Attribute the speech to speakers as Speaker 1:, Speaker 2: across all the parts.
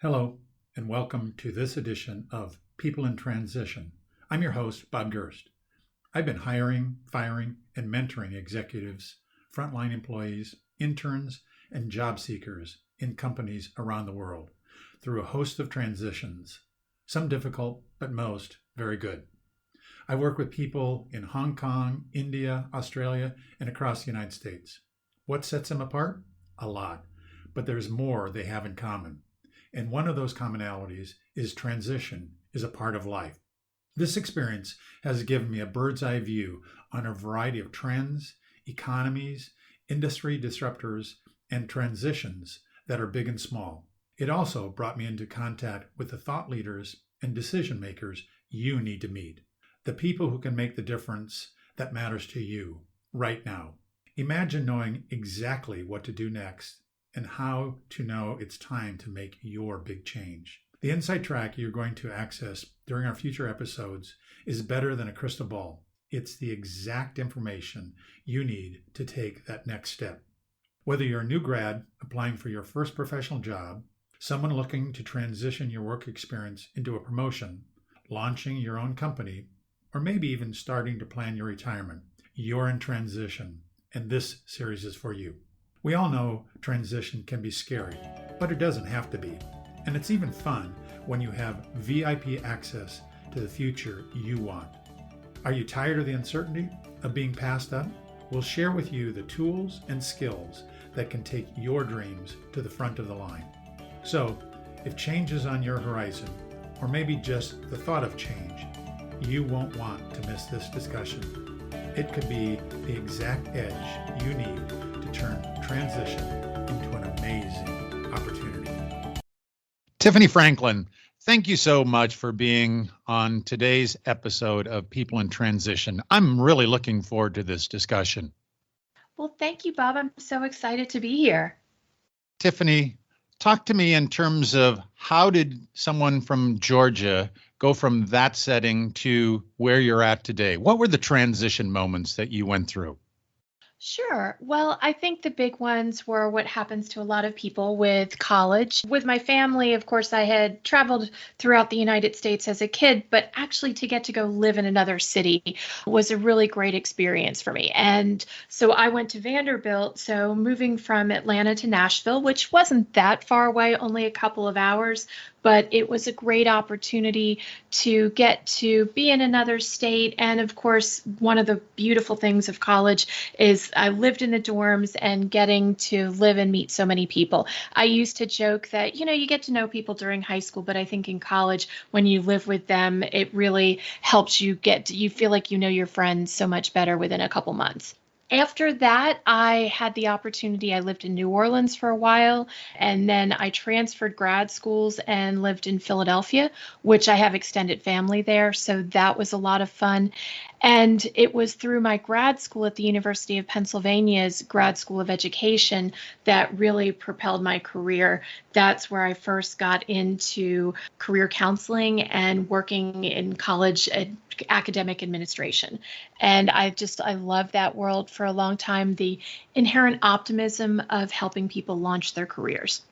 Speaker 1: Hello, and welcome to this edition of People in Transition. I'm your host, Bob Durst. I've been hiring, firing, and mentoring executives, frontline employees, interns, and job seekers in companies around the world through a host of transitions, some difficult, but most very good. I work with people in Hong Kong, India, Australia, and across the United States. What sets them apart? A lot, but there's more they have in common. And one of those commonalities is transition is a part of life. This experience has given me a bird's eye view on a variety of trends, economies, industry disruptors, and transitions that are big and small. It also brought me into contact with the thought leaders and decision makers you need to meet, the people who can make the difference that matters to you right now. Imagine knowing exactly what to do next and how to know it's time to make your big change. The insight track you're going to access during our future episodes is better than a crystal ball. It's the exact information you need to take that next step. Whether you're a new grad applying for your first professional job, someone looking to transition your work experience into a promotion, launching your own company, or maybe even starting to plan your retirement, you're in transition, and this series is for you. We all know transition can be scary, but it doesn't have to be. And it's even fun when you have VIP access to the future you want. Are you tired of the uncertainty of being passed up? We'll share with you the tools and skills that can take your dreams to the front of the line. So, if change is on your horizon, or maybe just the thought of change, you won't want to miss this discussion. It could be the exact edge you need to turn transition into an amazing opportunity.
Speaker 2: Tiffany Franklin, thank you so much for being on today's episode of People in Transition. I'm really looking forward to this discussion.
Speaker 3: Well, thank you, Bob. I'm so excited to be here.
Speaker 2: Tiffany, talk to me in terms of how did someone from Georgia go from that setting to where you're at today? What were the transition moments that you went through?
Speaker 3: Sure. Well, I think the big ones were what happens to a lot of people with college. With my family, of course, I had traveled throughout the United States as a kid, but actually to get to go live in another city was a really great experience for me. And so I went to Vanderbilt. So moving from Atlanta to Nashville, which wasn't that far away, only a couple of hours, but it was a great opportunity to get to be in another state. And of course, one of the beautiful things of college is I lived in the dorms and getting to live and meet so many people. I used to joke that, you get to know people during high school, but I think in college, when you live with them, it really helps you you feel like you know your friends so much better within a couple months. After that, I had the opportunity. I lived in New Orleans for a while, and then I transferred grad schools and lived in Philadelphia, which I have extended family there. So that was a lot of fun. And it was through my grad school at the University of Pennsylvania's Grad School of Education that really propelled my career. That's where I first got into career counseling and working in college academic administration. And I love that world for a long time, the inherent optimism of helping people launch their careers.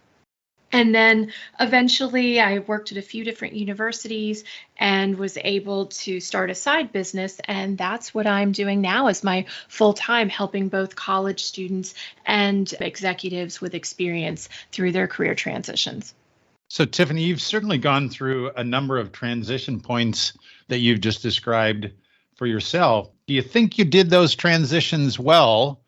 Speaker 3: And then eventually I worked at a few different universities and was able to start a side business. And that's what I'm doing now as my full time, helping both college students and executives with experience through their career transitions.
Speaker 2: So, Tiffany, you've certainly gone through a number of transition points that you've just described for yourself. Do you think you did those transitions well?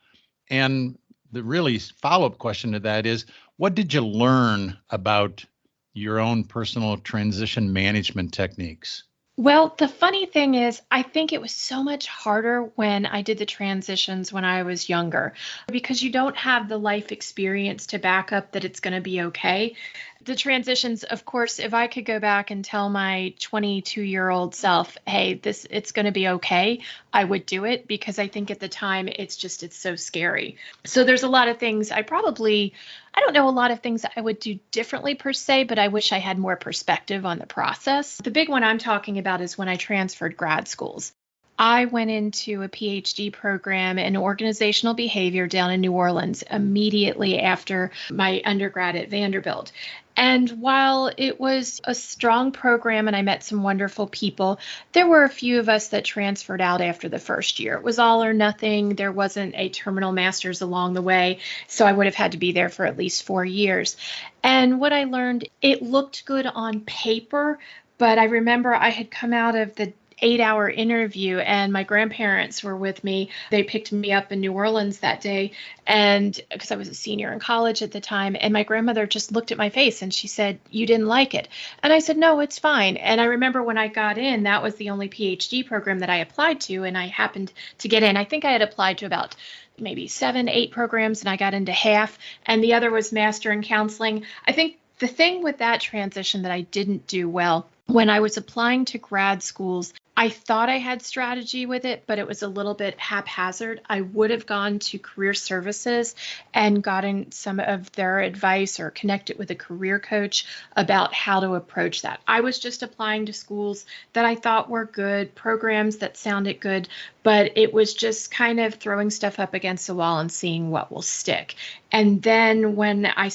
Speaker 2: And the really follow-up question to that is, what did you learn about your own personal transition management techniques?
Speaker 3: Well, the funny thing is, I think it was so much harder when I did the transitions when I was younger because you don't have the life experience to back up that it's going to be okay. The transitions, of course, if I could go back and tell my 22-year-old self, hey, it's going to be okay, I would do it because I think at the time it's so scary. So there's a lot of things I don't know a lot of things I would do differently per se, but I wish I had more perspective on the process. The big one I'm talking about is when I transferred grad schools. I went into a PhD program in organizational behavior down in New Orleans immediately after my undergrad at Vanderbilt. And while it was a strong program and I met some wonderful people, there were a few of us that transferred out after the first year. It was all or nothing. There wasn't a terminal master's along the way, so I would have had to be there for at least 4 years. And what I learned, it looked good on paper, but I remember I had come out of the 8-hour interview and my grandparents were with me. They picked me up in New Orleans that day, and because I was a senior in college at the time, and my grandmother just looked at my face and she said, "You didn't like it." And I said, "No, it's fine." And I remember when I got in, that was the only PhD program that I applied to, and I happened to get in. I think I had applied to about maybe 7, 8 programs, and I got into half, and the other was master in counseling. I think the thing with that transition that I didn't do well, when I was applying to grad schools, I thought I had strategy with it, but it was a little bit haphazard. I would have gone to career services and gotten some of their advice or connected with a career coach about how to approach that. I was just applying to schools that I thought were good, programs that sounded good, but it was just kind of throwing stuff up against the wall and seeing what will stick. And then when I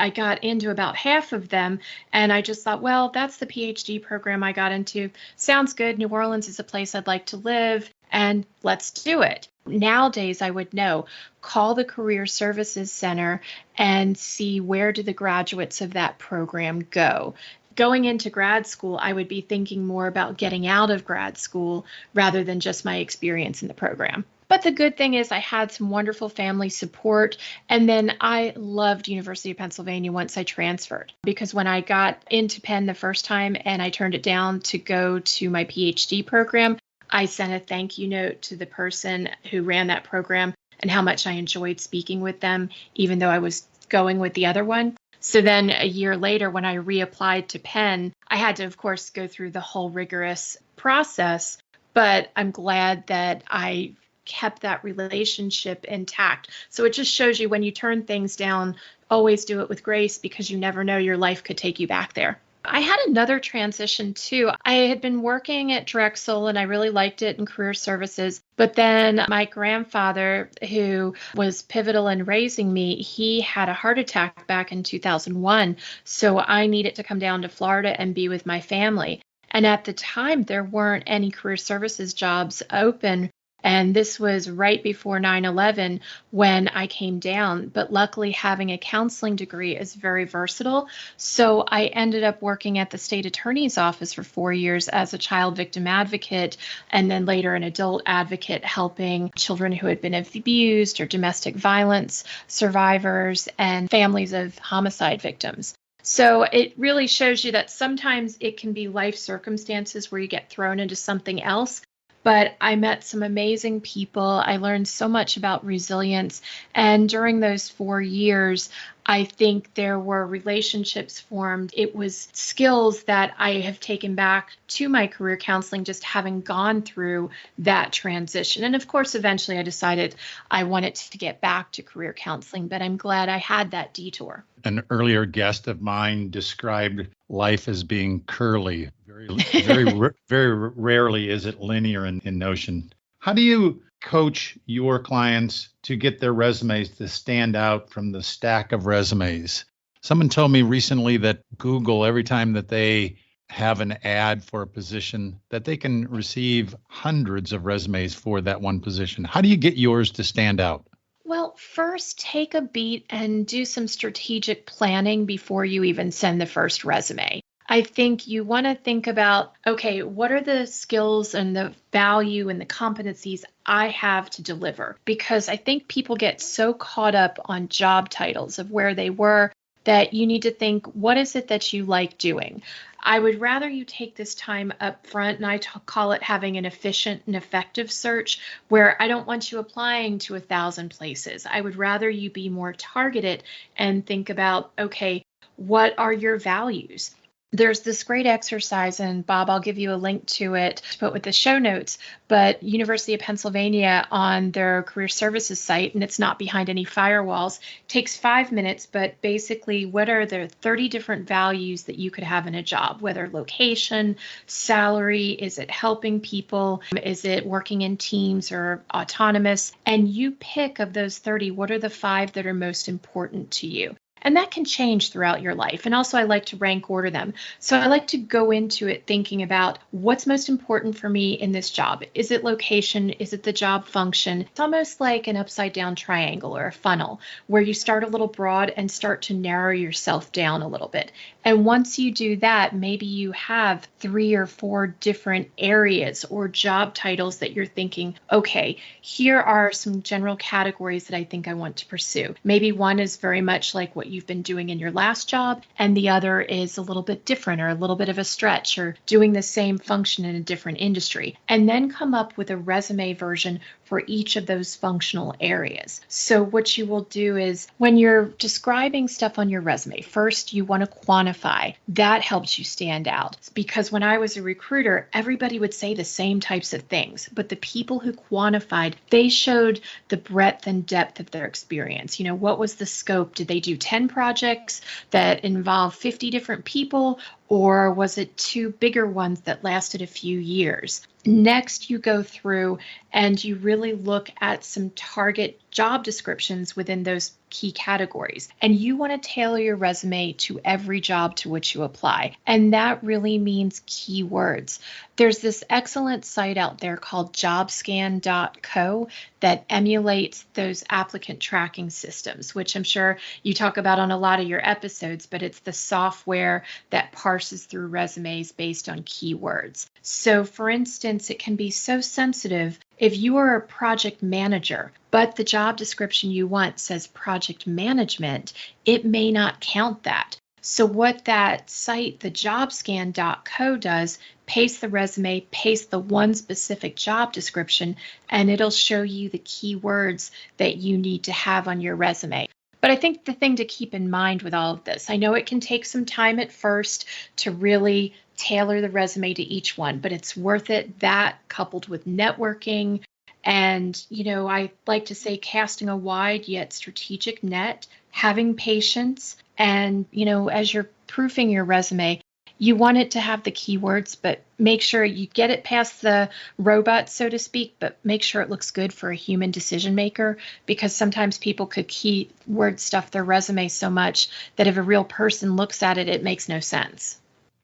Speaker 3: got into about half of them, and I just thought, well, that's the PhD program I got into. Sounds good. New Orleans is a place I'd like to live, and let's do it. Nowadays, I would know, call the Career Services Center and see where do the graduates of that program go. Going into grad school, I would be thinking more about getting out of grad school rather than just my experience in the program. But the good thing is I had some wonderful family support. And then I loved University of Pennsylvania once I transferred, because when I got into Penn the first time and I turned it down to go to my PhD program, I sent a thank you note to the person who ran that program and how much I enjoyed speaking with them, even though I was going with the other one. So then a year later, when I reapplied to Penn, I had to, of course, go through the whole rigorous process. But I'm glad that I kept that relationship intact. So it just shows you when you turn things down, always do it with grace, because you never know, your life could take you back there. I had another transition too. I had been working at Drexel and I really liked it in career services. But then my grandfather, who was pivotal in raising me, he had a heart attack back in 2001. So I needed to come down to Florida and be with my family. And at the time, there weren't any career services jobs open. And this was right before 9/11 when I came down. But luckily, having a counseling degree is very versatile. So I ended up working at the state attorney's office for 4 years as a child victim advocate, and then later an adult advocate, helping children who had been abused or domestic violence survivors and families of homicide victims. So it really shows you that sometimes it can be life circumstances where you get thrown into something else. But I met some amazing people. I learned so much about resilience. And during those 4 years, I think there were relationships formed. It was skills that I have taken back to my career counseling, just having gone through that transition. And of course, eventually I decided I wanted to get back to career counseling, but I'm glad I had that detour.
Speaker 2: An earlier guest of mine described life as being curly. Very rarely is it linear in notion. How do you coach your clients to get their resumes to stand out from the stack of resumes? Someone told me recently that Google, every time that they have an ad for a position, that they can receive hundreds of resumes for that one position. How do you get yours to stand out?
Speaker 3: Well, first take a beat and do some strategic planning before you even send the first resume. I think you want to think about, okay, what are the skills and the value and the competencies I have to deliver? Because I think people get so caught up on job titles of where they were that you need to think, what is it that you like doing? I would rather you take this time up front, and I call it having an efficient and effective search, where I don't want you applying to 1,000 places. I would rather you be more targeted and think about, okay, what are your values? There's this great exercise, and Bob, I'll give you a link to it to put with the show notes, but University of Pennsylvania on their career services site, and it's not behind any firewalls, takes 5 minutes, but basically what are the 30 different values that you could have in a job, whether location, salary, is it helping people, is it working in teams or autonomous, and you pick of those 30, what are the 5 that are most important to you? And that can change throughout your life. And also, I like to rank order them. So I like to go into it thinking about what's most important for me in this job. Is it location? Is it the job function? It's almost like an upside down triangle or a funnel where you start a little broad and start to narrow yourself down a little bit. And once you do that, maybe you have 3 or 4 different areas or job titles that you're thinking, okay, here are some general categories that I think I want to pursue. Maybe one is very much like what you've been doing in your last job, and the other is a little bit different or a little bit of a stretch or doing the same function in a different industry. And then come up with a resume version for each of those functional areas. So what you will do is when you're describing stuff on your resume, first you want to quantify. That helps you stand out. Because when I was a recruiter, everybody would say the same types of things, but the people who quantified, they showed the breadth and depth of their experience. What was the scope? Did they do 10 projects that involved 50 different people? Or was it 2 bigger ones that lasted a few years? Next, you go through and you really look at some target job descriptions within those key categories. And you want to tailor your resume to every job to which you apply. And that really means keywords. There's this excellent site out there called jobscan.co that emulates those applicant tracking systems, which I'm sure you talk about on a lot of your episodes, but it's the software that parses through resumes based on keywords. So for instance, it can be so sensitive if you are a project manager, but the job description you want says project management, it may not count that. So what that site, the jobscan.co does, paste the resume, paste the one specific job description, and it'll show you the keywords that you need to have on your resume. But I think the thing to keep in mind with all of this, I know it can take some time at first to really tailor the resume to each one, but it's worth it. That coupled with networking and, I like to say casting a wide yet strategic net, having patience, and, as you're proofing your resume, you want it to have the keywords, but make sure you get it past the robot, so to speak, but make sure it looks good for a human decision maker, because sometimes people could keyword stuff their resume so much that if a real person looks at it, it makes no sense.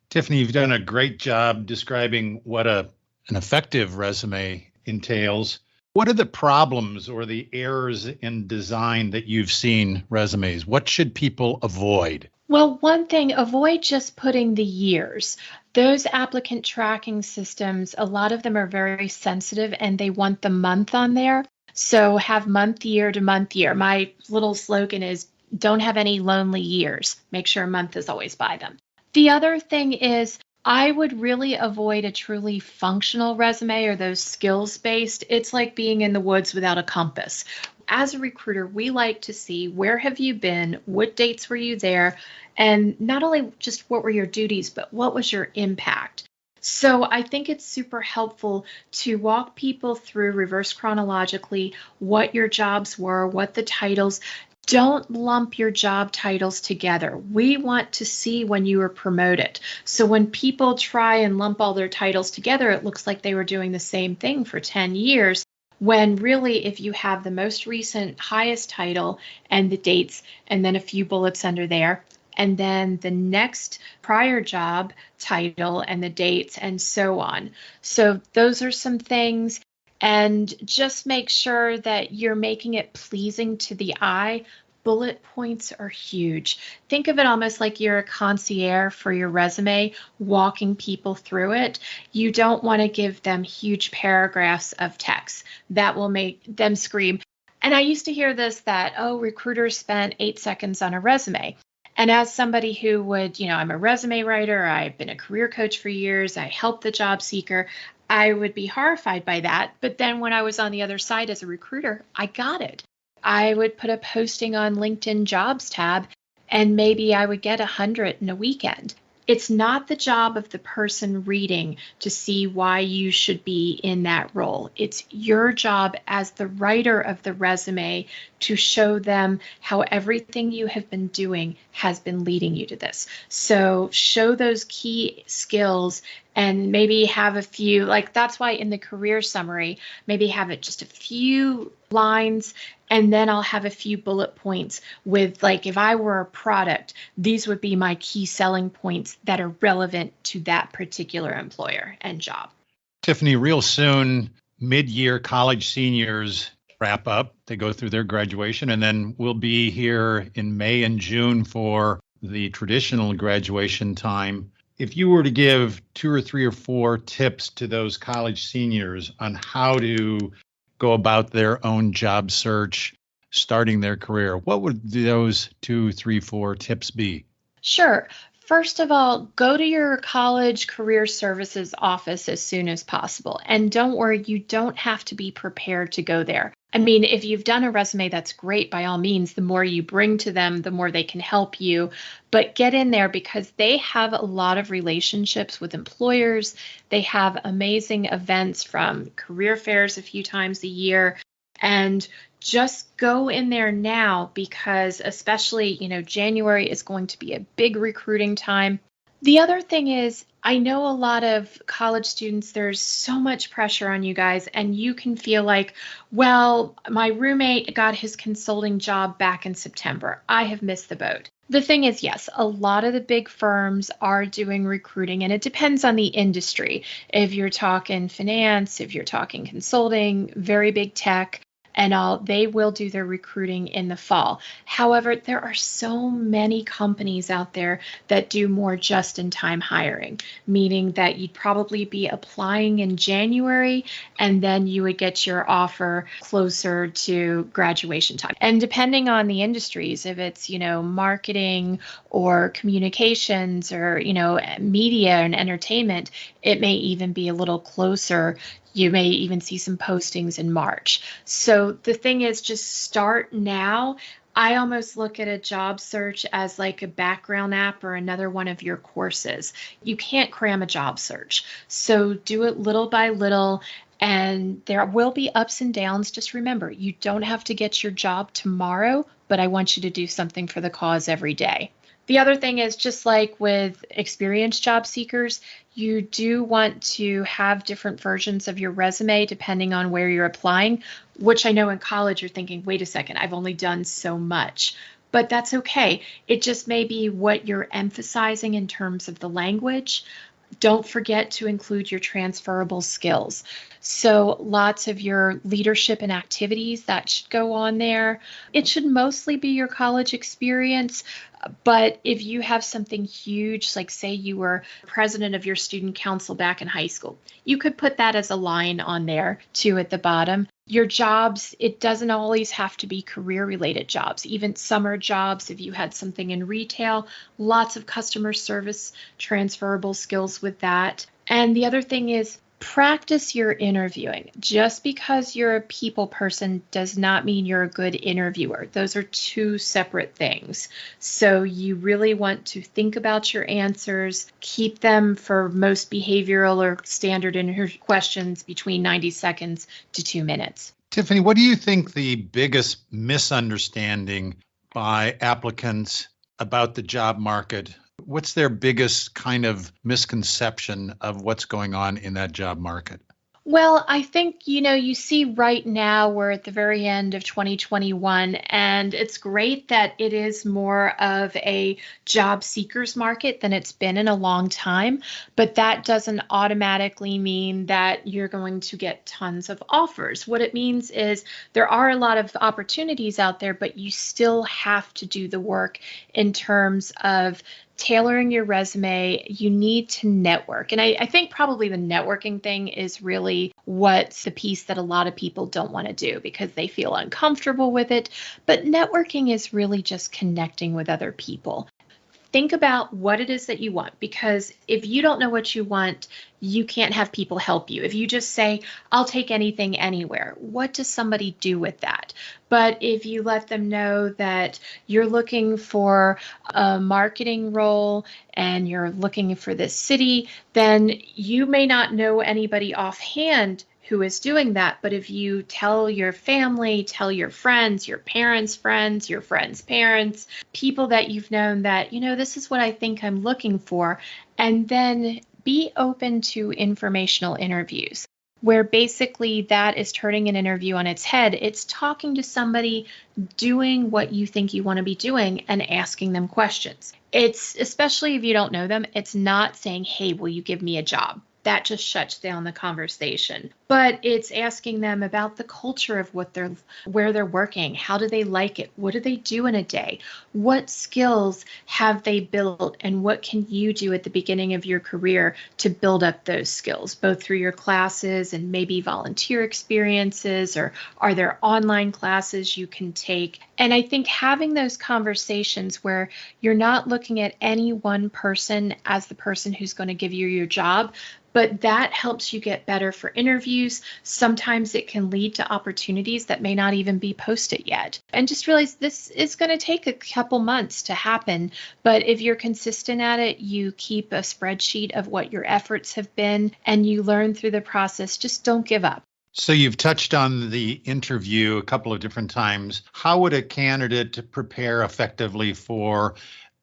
Speaker 2: Tiffany, you've done a great job describing what an effective resume entails. What are the problems or the errors in design that you've seen resumes? What should people avoid?
Speaker 3: Well, one thing, avoid just putting the years. Those applicant tracking systems, a lot of them are very sensitive and they want the month on there. So have month year to month year. My little slogan is don't have any lonely years. Make sure a month is always by them. The other thing is I would really avoid a truly functional resume or those skills-based. It's like being in the woods without a compass. As a recruiter, we like to see where have you been, what dates were you there, and not only just what were your duties, but what was your impact. So I think it's super helpful to walk people through reverse chronologically what your jobs were, what the titles. Don't lump your job titles together. We want to see when you were promoted. So when people try and lump all their titles together, it looks like they were doing the same thing for 10 years. When really, if you have the most recent highest title and the dates, and then a few bullets under there, and then the next prior job title and the dates and so on. So those are some things. And just make sure that you're making it pleasing to the eye. Bullet points are huge. Think of it almost like you're a concierge for your resume, walking people through it. You don't want to give them huge paragraphs of text. That will make them scream. And I used to hear this that, recruiters spent 8 seconds on a resume. And as somebody who would, I'm a resume writer, I've been a career coach for years, I help the job seeker, I would be horrified by that. But then when I was on the other side as a recruiter, I got it. I would put a posting on LinkedIn jobs tab, and maybe I would get 100 in a weekend. It's not the job of the person reading to see why you should be in that role. It's your job as the writer of the resume to show them how everything you have been doing has been leading you to this. So show those key skills and maybe have a few, like that's why in the career summary, maybe have it just a few lines, and then I'll have a few bullet points with, like, if I were a product, these would be my key selling points that are relevant to that particular employer and job.
Speaker 2: Tiffany, real soon, mid-year college seniors wrap up. They go through their graduation, and then we'll be here in May and June for the traditional graduation time. If you were to give 2 or 3 or 4 tips to those college seniors on how to go about their own job search, starting their career, what would those 2, 3, 4 tips be?
Speaker 3: Sure. First of all, go to your college career services office as soon as possible. And don't worry, you don't have to be prepared to go there. I mean, if you've done a resume, that's great by all means. The more you bring to them, the more they can help you. But get in there because they have a lot of relationships with employers. They have amazing events from career fairs a few times a year. And just go in there now because especially, January is going to be a big recruiting time. The other thing is, I know a lot of college students, there's so much pressure on you guys, and you can feel like, well, my roommate got his consulting job back in September. I have missed the boat. The thing is, yes, a lot of the big firms are doing recruiting, and it depends on the industry. If you're talking finance, if you're talking consulting, very big tech, and all, they will do their recruiting in the fall. However, there are so many companies out there that do more just-in-time hiring, meaning that you'd probably be applying in January and then you would get your offer closer to graduation time. And depending on the industries, if it's, marketing or communications or, media and entertainment, it may even be a little closer. You may even see some postings in March. So the thing is, just start now. I almost look at a job search as like a background app or another one of your courses. You can't cram a job search. So do it little by little. And there will be ups and downs. Just remember, you don't have to get your job tomorrow, but I want you to do something for the cause every day. The other thing is, just like with experienced job seekers, you do want to have different versions of your resume depending on where you're applying, which I know in college you're thinking, wait a second, I've only done so much. But that's okay. It just may be what you're emphasizing in terms of the language. Don't forget to include your transferable skills. So lots of your leadership and activities that should go on there. It should mostly be your college experience. But if you have something huge, like say you were president of your student council back in high school, you could put that as a line on there too at the bottom. Your jobs, it doesn't always have to be career-related jobs. Even summer jobs, if you had something in retail, lots of customer service transferable skills with that. And the other thing is, practice your interviewing. Just because you're a people person does not mean you're a good interviewer. Those are two separate things. So you really want to think about your answers, keep them for most behavioral or standard interview questions between 90 seconds to 2 minutes.
Speaker 2: Tiffany, what do you think the biggest misunderstanding by applicants about the job market? What's their biggest kind of misconception of what's going on in that job market?
Speaker 3: Well, I think, you see right now we're at the very end of 2021, and it's great that it is more of a job seekers market than it's been in a long time. But that doesn't automatically mean that you're going to get tons of offers. What it means is there are a lot of opportunities out there, but you still have to do the work in terms of tailoring your resume. You need to network. And I think probably the networking thing is really what's the piece that a lot of people don't want to do because they feel uncomfortable with it. But networking is really just connecting with other people. think about what it is that you want, because if you don't know what you want, you can't have people help you. If you just say, I'll take anything anywhere, what does somebody do with that? But if you let them know that you're looking for a marketing role and you're looking for this city, then you may not know anybody offhand who is doing that. But if you tell your family, tell your friends, your parents' friends, your friends' parents, people that you've known that, this is what I think I'm looking for, and then be open to informational interviews, where basically that is turning an interview on its head. It's talking to somebody doing what you think you want to be doing and asking them questions. It's, especially if you don't know them, it's not saying, hey, will you give me a job? That just shuts down the conversation. But it's asking them about the culture of where they're working. How do they like it? What do they do in a day? What skills have they built? And what can you do at the beginning of your career to build up those skills, both through your classes and maybe volunteer experiences, or are there online classes you can take? And I think having those conversations where you're not looking at any one person as the person who's going to give you your job, but that helps you get better for interviews. Sometimes it can lead to opportunities that may not even be posted yet. And just realize this is going to take a couple months to happen. But if you're consistent at it, you keep a spreadsheet of what your efforts have been, and you learn through the process. Just don't give up.
Speaker 2: So you've touched on the interview a couple of different times. How would a candidate prepare effectively for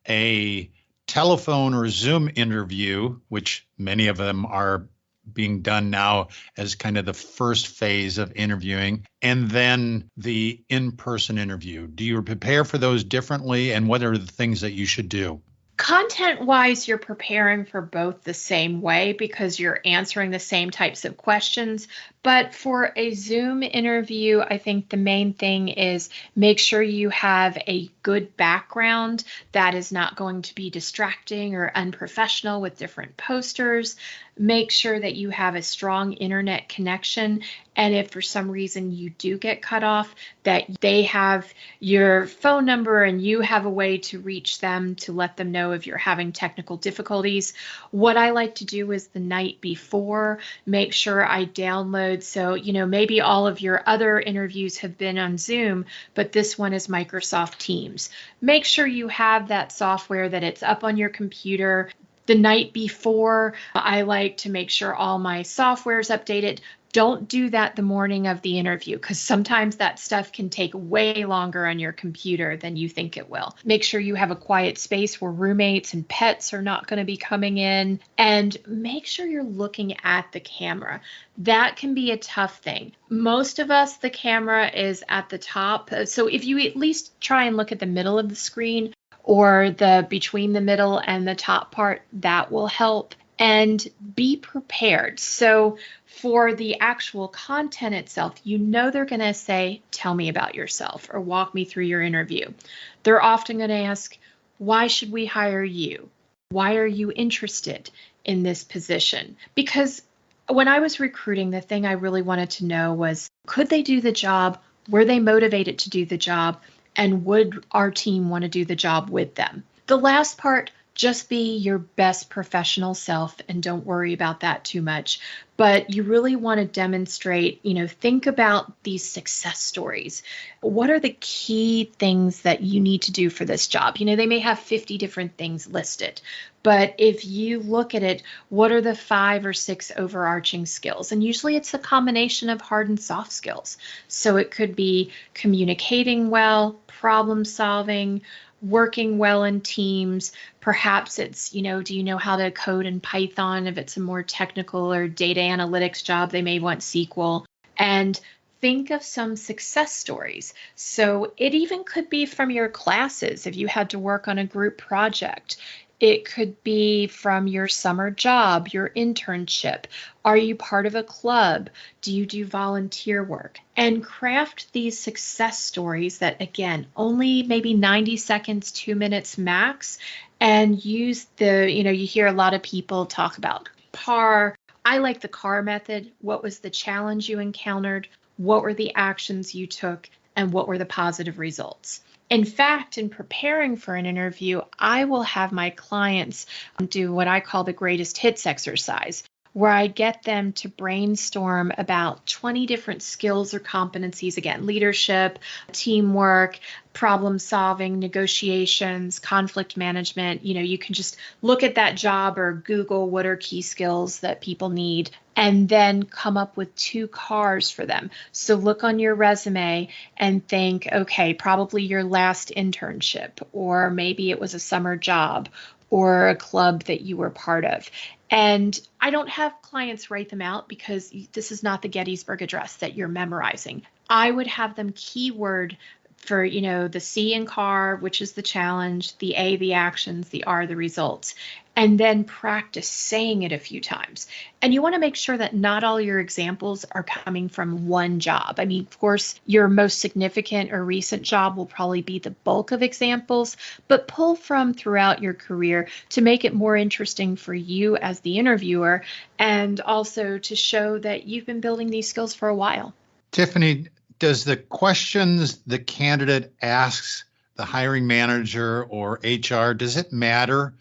Speaker 2: a telephone or Zoom interview, which many of them are being done now as kind of the first phase of interviewing, and then the in-person interview? Do you prepare for those differently, and what are the things that you should do?
Speaker 3: Content-wise, you're preparing for both the same way because you're answering the same types of questions. But for a Zoom interview, I think the main thing is make sure you have a good background that is not going to be distracting or unprofessional with different posters. Make sure that you have a strong internet connection. And if for some reason you do get cut off, that they have your phone number and you have a way to reach them to let them know if you're having technical difficulties. What I like to do is the night before, make sure I download. So, maybe all of your other interviews have been on Zoom, but this one is Microsoft Teams. Make sure you have that software, that it's up on your computer. The night before, I like to make sure all my software is updated. Don't do that the morning of the interview, because sometimes that stuff can take way longer on your computer than you think it will. Make sure you have a quiet space where roommates and pets are not going to be coming in, and make sure you're looking at the camera. That can be a tough thing. Most of us, the camera is at the top. So if you at least try and look at the middle of the screen, or the between the middle and the top part, that will help. And be prepared. So for the actual content itself, they're going to say, tell me about yourself, or walk me through your interview. They're often going to ask, why should we hire you? Why are you interested in this position? Because when I was recruiting, the thing I really wanted to know was, could they do the job? Were they motivated to do the job? And would our team want to do the job with them? The last part, just be your best professional self and don't worry about that too much. But you really want to demonstrate, think about these success stories. What are the key things that you need to do for this job? They may have 50 different things listed, but if you look at it, what are the 5 or 6 overarching skills? And usually it's a combination of hard and soft skills. So it could be communicating well, problem solving, working well in teams. Perhaps it's, do you know how to code in Python? If it's a more technical or data analytics job, they may want SQL. And think of some success stories. So it even could be from your classes if you had to work on a group project. It could be from your summer job, your internship. Are you part of a club? Do you do volunteer work? And craft these success stories that, again, only maybe 90 seconds, 2 minutes max, and use you hear a lot of people talk about PAR. I like the CAR method. What was the challenge you encountered? What were the actions you took? And what were the positive results? In fact, in preparing for an interview, I will have my clients do what I call the greatest hits exercise, where I get them to brainstorm about 20 different skills or competencies, again, leadership, teamwork, problem solving, negotiations, conflict management. You can just look at that job or Google what are key skills that people need, and then come up with 2 cars for them. So look on your resume and think, okay, probably your last internship, or maybe it was a summer job or a club that you were part of. And I don't have clients write them out because this is not the Gettysburg Address that you're memorizing. I would have them keyword for, the C in car, which is the challenge, the A, the actions, the R, the results, and then practice saying it a few times. And you want to make sure that not all your examples are coming from one job. I mean, of course, your most significant or recent job will probably be the bulk of examples, but pull from throughout your career to make it more interesting for you as the interviewer, and also to show that you've been building these skills for a while.
Speaker 2: Tiffany, does the questions the candidate asks the hiring manager or HR, does it matter?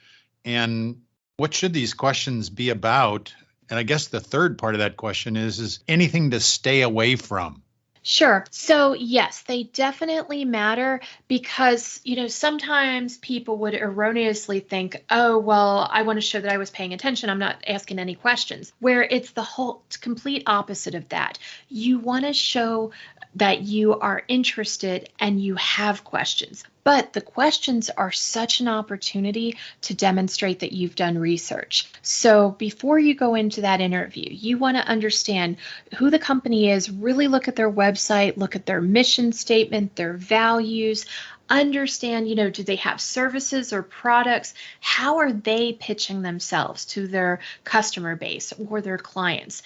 Speaker 2: And what should these questions be about? And I guess the third part of that question is anything to stay away from?
Speaker 3: Sure. So yes, they definitely matter because, sometimes people would erroneously think, oh, well, I want to show that I was paying attention. I'm not asking any questions, where it's the whole complete opposite of that. You want to show that you are interested and you have questions. But the questions are such an opportunity to demonstrate that you've done research. So before you go into that interview, you want to understand who the company is, really look at their website, look at their mission statement, their values, understand, do they have services or products? How are they pitching themselves to their customer base or their clients?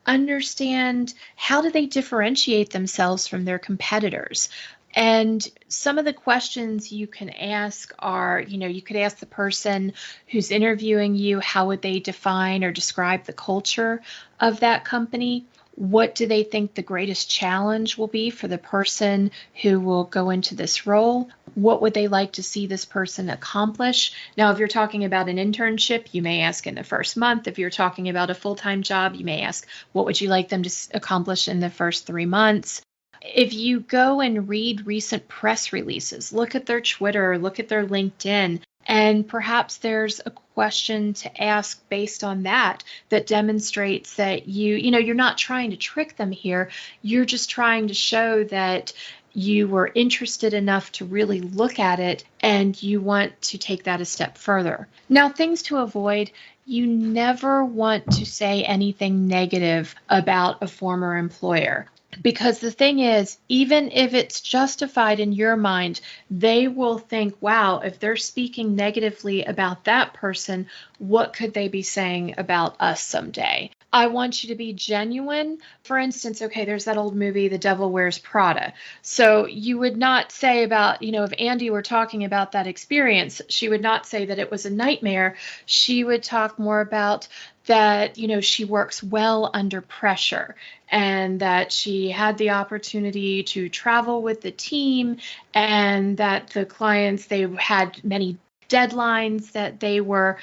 Speaker 3: Understand how do they differentiate themselves from their competitors? And some of the questions you can ask are, you could ask the person who's interviewing you, how would they define or describe the culture of that company? What do they think the greatest challenge will be for the person who will go into this role? What would they like to see this person accomplish? Now, if you're talking about an internship, you may ask in the first month. If you're talking about a full-time job, you may ask, what would you like them to accomplish in the first 3 months? If you go and read recent press releases, look at their Twitter, look at their LinkedIn, and perhaps there's a question to ask based on that demonstrates that you're not trying to trick them here. You're just trying to show that you were interested enough to really look at it and you want to take that a step further. Now, things to avoid. You never want to say anything negative about a former employer. Because the thing is, even if it's justified in your mind, they will think, wow, if they're speaking negatively about that person, what could they be saying about us someday? I want you to be genuine. For instance, okay, there's that old movie, The Devil Wears Prada. So you would not say about, if Andy were talking about that experience, she would not say that it was a nightmare. She would talk more about that, she works well under pressure and that she had the opportunity to travel with the team and that the clients, they had many deadlines that they were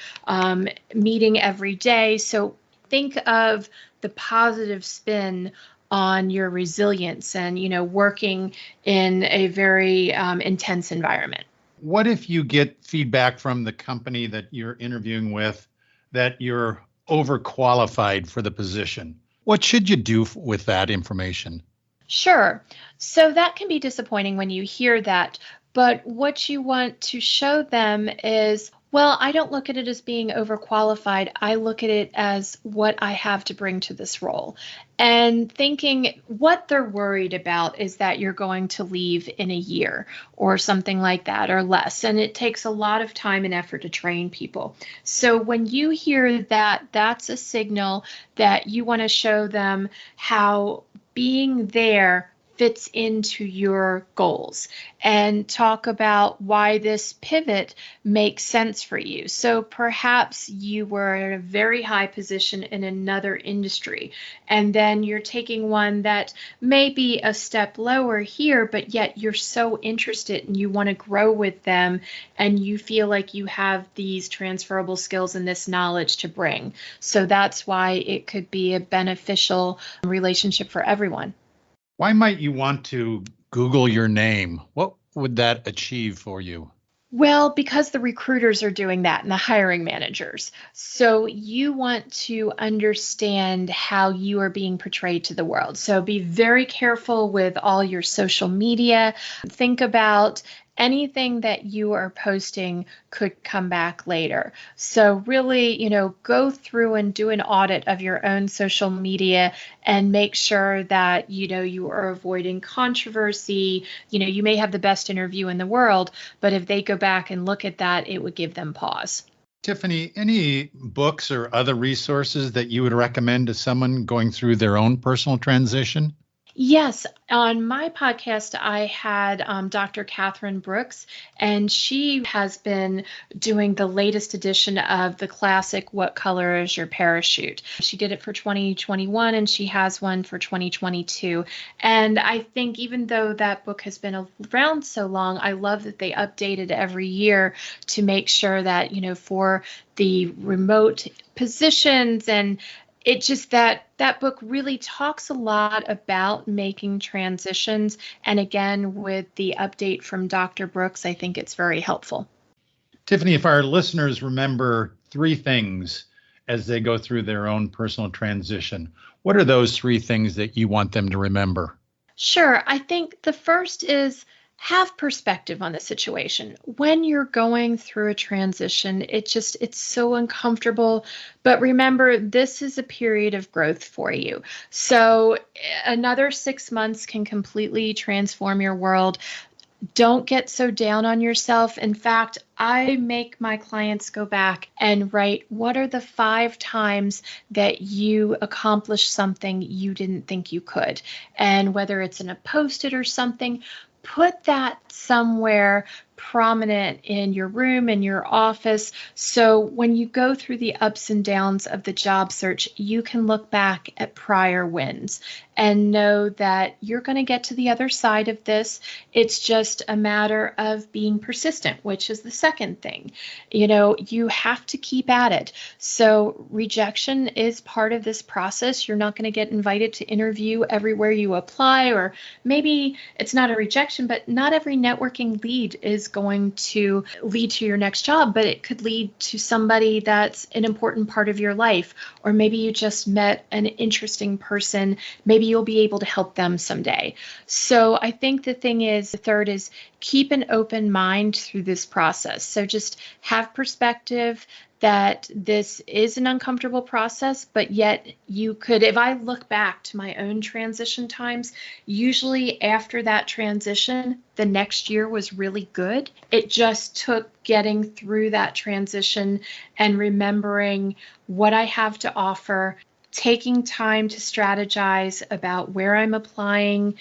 Speaker 3: meeting every day. So think of the positive spin on your resilience and, working in a very intense environment.
Speaker 2: What if you get feedback from the company that you're interviewing with that you're overqualified for the position? What should you do with that information?
Speaker 3: Sure. So that can be disappointing when you hear that. But what you want to show them is, well, I don't look at it as being overqualified. I look at it as what I have to bring to this role. And thinking what they're worried about is that you're going to leave in a year or something like that or less. And it takes a lot of time and effort to train people. So when you hear that, that's a signal that you want to show them how being there fits into your goals and talk about why this pivot makes sense for you. So perhaps you were at a very high position in another industry, and then you're taking one that may be a step lower here, but yet you're so interested and you want to grow with them, and you feel like you have these transferable skills and this knowledge to bring. So that's why it could be a beneficial relationship for everyone.
Speaker 2: Why might you want to Google your name? What would that achieve for you?
Speaker 3: Well, because the recruiters are doing that and the hiring managers. So you want to understand how you are being portrayed to the world. So be very careful with all your social media. Think about anything that you are posting could come back later. So really, go through and do an audit of your own social media and make sure that, you are avoiding controversy. You may have the best interview in the world, but if they go back and look at that, it would give them pause.
Speaker 2: Tiffany, any books or other resources that you would recommend to someone going through their own personal transition?
Speaker 3: Yes, on my podcast, I had Dr. Catherine Brooks, and she has been doing the latest edition of the classic What Color Is Your Parachute? She did it for 2021, and she has one for 2022. And I think even though that book has been around so long, I love that they update it every year to make sure that, for the remote positions, and it just that book really talks a lot about making transitions. And again, with the update from Dr. Brooks, I think it's very helpful.
Speaker 2: Tiffany, if our listeners remember three things as they go through their own personal transition, what are those three things that you want them to remember?
Speaker 3: Sure. I think the first is have perspective on the situation. When you're going through a transition, it's so uncomfortable. But remember, this is a period of growth for you. So another 6 months can completely transform your world. Don't get so down on yourself. In fact, I make my clients go back and write, what are the 5 times that you accomplished something you didn't think you could? And whether it's in a Post-it or something, put that somewhere prominent in your room, in your office. So when you go through the ups and downs of the job search, you can look back at prior wins and know that you're going to get to the other side of this. It's just a matter of being persistent, which is the second thing. You have to keep at it. So rejection is part of this process. You're not going to get invited to interview everywhere you apply, or maybe it's not a rejection, but not every networking lead is going to lead to your next job, but it could lead to somebody that's an important part of your life. Or maybe you just met an interesting person. Maybe you'll be able to help them someday. So I think the third is keep an open mind through this process. So just have perspective that this is an uncomfortable process, but yet you could, if I look back to my own transition times, usually after that transition, the next year was really good. It just took getting through that transition and remembering what I have to offer, taking time to strategize about where I'm applying,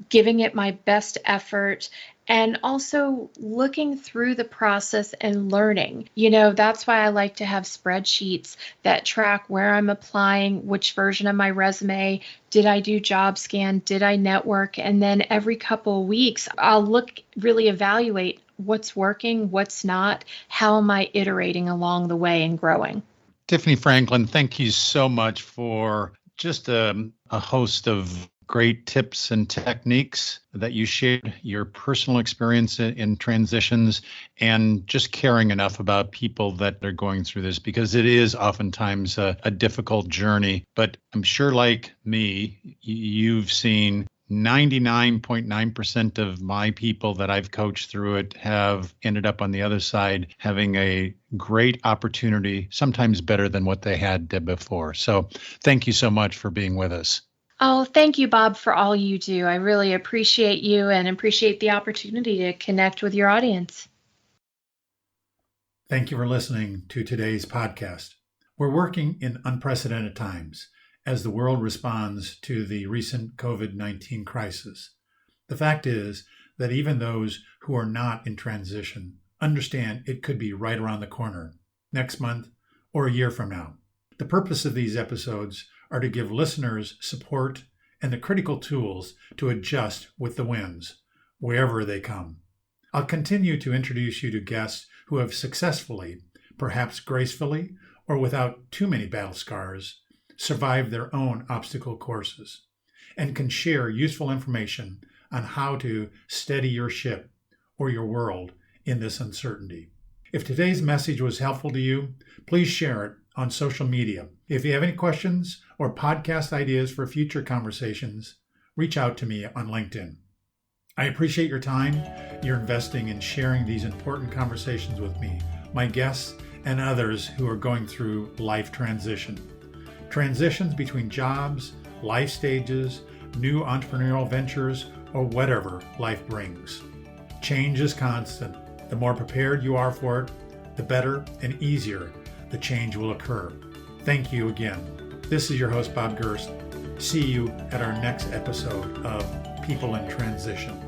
Speaker 3: giving it my best effort, and also looking through the process and learning. That's why I like to have spreadsheets that track where I'm applying, which version of my resume, did I do job scan, did I network, and then every couple of weeks, I'll really evaluate what's working, what's not, how am I iterating along the way and growing.
Speaker 2: Tiffany Franklin, thank you so much for just a host of great tips and techniques that you shared, your personal experience in transitions, and just caring enough about people that are going through this, because it is oftentimes a difficult journey. But I'm sure, like me, you've seen 99.9% of my people that I've coached through it have ended up on the other side having a great opportunity, sometimes better than what they had before. So thank you so much for being with us.
Speaker 3: Oh, thank you, Bob, for all you do. I really appreciate you and appreciate the opportunity to connect with your audience.
Speaker 1: Thank you for listening to today's podcast. We're working in unprecedented times as the world responds to the recent COVID-19 crisis. The fact is that even those who are not in transition understand it could be right around the corner, next month, or a year from now. The purpose of these episodes are to give listeners support and the critical tools to adjust with the winds, wherever they come. I'll continue to introduce you to guests who have successfully, perhaps gracefully, or without too many battle scars, survived their own obstacle courses, and can share useful information on how to steady your ship or your world in this uncertainty. If today's message was helpful to you, please share it on social media. If you have any questions or podcast ideas for future conversations, reach out to me on LinkedIn. I appreciate your time you're investing in sharing these important conversations with me, my guests, and others who are going through life transition. Transitions between jobs, life stages, new entrepreneurial ventures, or whatever life brings. Change is constant. The more prepared you are for it, the better and easier the change will occur. Thank you again. This is your host, Bob Gerst. See you at our next episode of People in Transition.